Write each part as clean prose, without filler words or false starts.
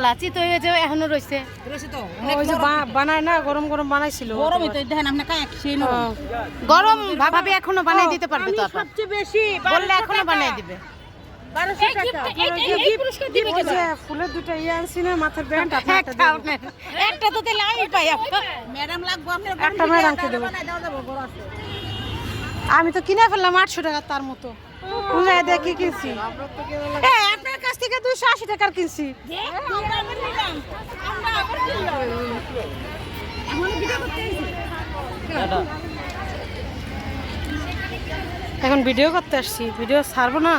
লাচি তো এই যে এখনো রয়েছে ওই যে বানায় না গরম গরম বানাইছিল গরমই তো দেখেন আপনি কায় সেই না গরম ভাবে এখনো বানাই দিতে পারবে তো আপা সবচেয়ে বেশি বললে এখনো বানাই দিবে 1200 টাকা এই পুরস্কার দিবে ওই যে ফুলের দুটো ইয়ে আনছি না মাথার ব্যান্ড একটা তো তাহলে আমি পাই আপা ম্যাডাম লাগবো আপনার একটা ম্যাডামকে দেবো আমি তো কিনে ফেললাম 800 টাকা তার মতো বুঝাই দেখি কিনছি আপনার কাছ থেকে 280 টাকার কিনছি এখন ভিডিও করতে আসছি ভিডিও ছাড়বো না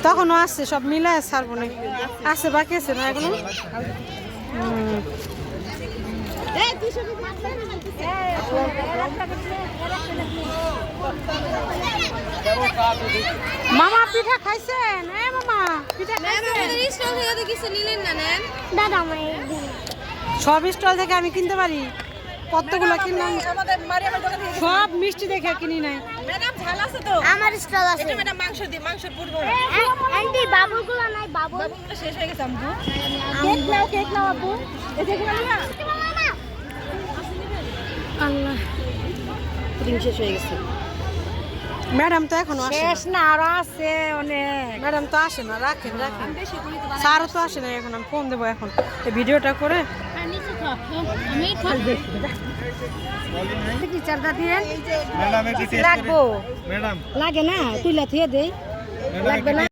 তখনও আসছে সব মিলায় ছাড়বো না আছে বাকি আছে না এগুলো মামা পিঠা খাইছেন মামা পিঠা সব স্টল থেকে আমি কিনতে পারি কতগুলো কিনলাম সব মিষ্টি দেখে কিনি নাই ম্যাডাম ঝাল আছে তো আমার স্টল আছে এটা ম্যাডাম মাংস দি মাংসের পুরো আন্টি বাবুগুলো নাই বাবু শেষ হয়ে গেছে আম্মু কেক নাও আপু এই দেখুন না আল্লাহ ক্রিম শেষ হয়ে গেছে ম্যাডাম তো এখনো আসে শেষ না আরো আছে অনেক ম্যাডাম তো আসে না রাখেন স্যারও তো আসে না এখন আমি ফোন দেবো এখন এই ভিডিওটা করে টিচারটা দিয়ে ম্যাডাম একটু টেস্ট লাগবো ম্যাডাম লাগে না তুইলা থিয়ে দেই লাগবে না